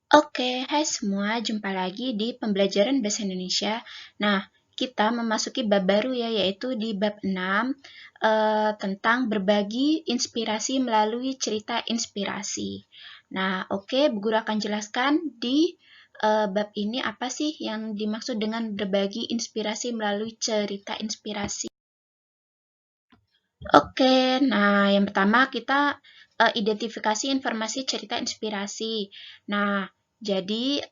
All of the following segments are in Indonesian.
Oke, hai semua, jumpa lagi di pembelajaran Bahasa Indonesia. Nah, kita memasuki bab baru ya, yaitu di bab 6 tentang berbagi inspirasi melalui cerita inspirasi. Nah, oke, Bu Guru akan jelaskan di bab ini apa sih yang dimaksud dengan berbagi inspirasi melalui cerita inspirasi. Oke, nah yang pertama kita identifikasi informasi cerita inspirasi. Nah, jadi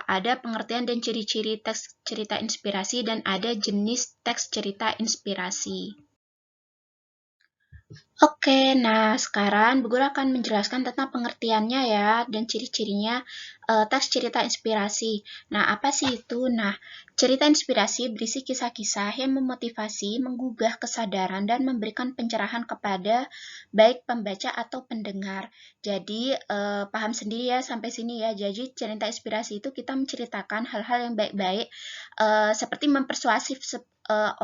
ada pengertian dan ciri-ciri teks cerita inspirasi dan ada jenis teks cerita inspirasi. Oke, nah sekarang Bu Guru akan menjelaskan tentang pengertiannya ya dan ciri-cirinya teks cerita inspirasi. Nah, apa sih itu? Nah, cerita inspirasi berisi kisah-kisah yang memotivasi, menggugah kesadaran, dan memberikan pencerahan kepada baik pembaca atau pendengar. Jadi, paham sendiri ya sampai sini ya. Jadi, cerita inspirasi itu kita menceritakan hal-hal yang baik-baik seperti mempersuasif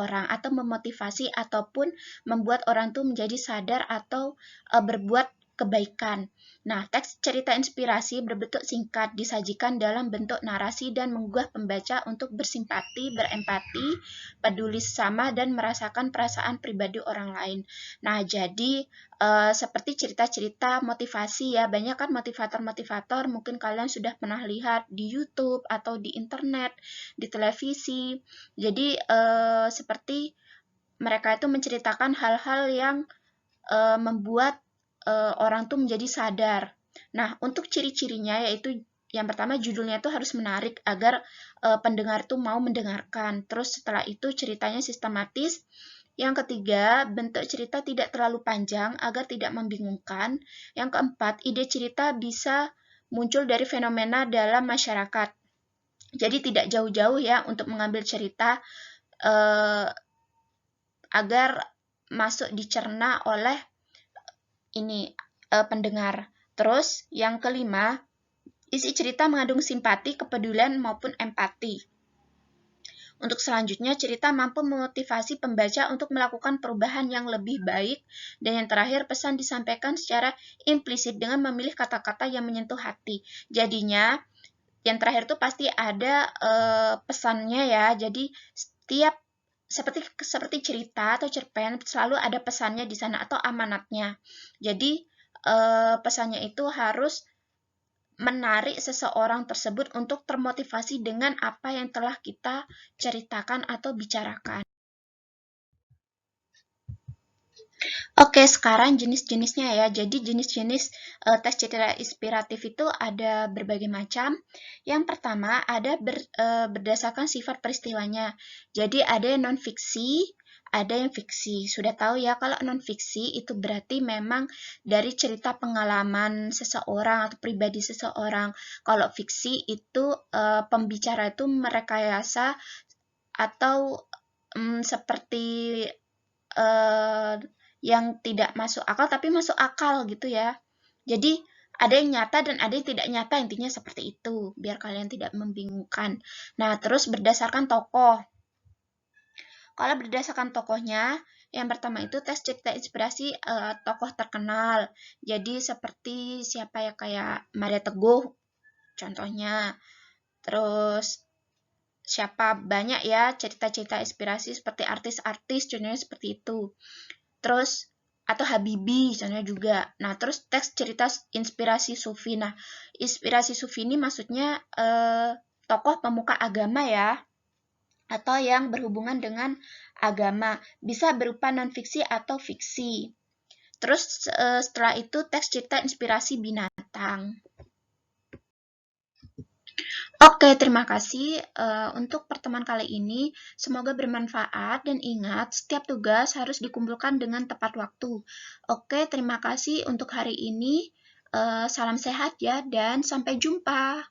orang atau memotivasi ataupun membuat orang tuh menjadi sadar atau berbuat kebaikan. Nah, teks cerita inspirasi berbentuk singkat disajikan dalam bentuk narasi dan menggugah pembaca untuk bersimpati, berempati, peduli sesama, dan merasakan perasaan pribadi orang lain. Nah, jadi seperti cerita-cerita motivasi ya, banyak kan motivator-motivator mungkin kalian sudah pernah lihat di YouTube atau di internet, di televisi. Jadi seperti mereka itu menceritakan hal-hal yang membuat orang tuh menjadi sadar. Nah, untuk ciri-cirinya yaitu yang pertama judulnya itu harus menarik agar pendengar tuh mau mendengarkan. Terus setelah itu ceritanya sistematis. Yang ketiga, bentuk cerita tidak terlalu panjang agar tidak membingungkan. Yang keempat, ide cerita bisa muncul dari fenomena dalam masyarakat. Jadi tidak jauh-jauh ya untuk mengambil cerita agar masuk dicerna oleh ini pendengar. Terus yang kelima, isi cerita mengandung simpati, kepedulian maupun empati. Untuk selanjutnya, cerita mampu memotivasi pembaca untuk melakukan perubahan yang lebih baik. Dan yang terakhir, pesan disampaikan secara implisit dengan memilih kata-kata yang menyentuh hati. Jadinya, yang terakhir tuh pasti ada pesannya ya. Jadi setiap seperti cerita atau cerpen selalu ada pesannya di sana atau amanatnya. Jadi pesannya itu harus menarik seseorang tersebut untuk termotivasi dengan apa yang telah kita ceritakan atau bicarakan. Oke, sekarang jenis-jenisnya ya. Jadi jenis-jenis teks cerita inspiratif itu ada berbagai macam. Yang pertama ada berdasarkan sifat peristiwanya. Jadi ada yang non-fiksi, ada yang fiksi. Sudah tahu ya kalau non-fiksi itu berarti memang dari cerita pengalaman seseorang atau pribadi seseorang. Kalau fiksi itu pembicara itu merekayasa atau seperti uh, yang tidak masuk akal tapi masuk akal gitu ya. Jadi ada yang nyata dan ada yang tidak nyata, intinya seperti itu biar kalian tidak membingungkan. Nah, terus berdasarkan tokoh. Kalau berdasarkan tokohnya, yang pertama itu tes cerita inspirasi tokoh terkenal. Jadi seperti siapa ya, kayak Maria Teguh contohnya. Terus siapa banyak ya cerita-cerita inspirasi seperti artis-artis contohnya seperti itu. Terus atau Habibie contohnya juga. Nah, terus teks cerita inspirasi sufi. Nah, inspirasi sufi ini maksudnya tokoh pemuka agama ya, atau yang berhubungan dengan agama. Bisa berupa non-fiksi atau fiksi. Terus setelah itu teks cerita inspirasi binatang. Oke, terima kasih untuk pertemuan kali ini. Semoga bermanfaat dan ingat, setiap tugas harus dikumpulkan dengan tepat waktu. Oke, terima kasih untuk hari ini. Salam sehat ya dan sampai jumpa.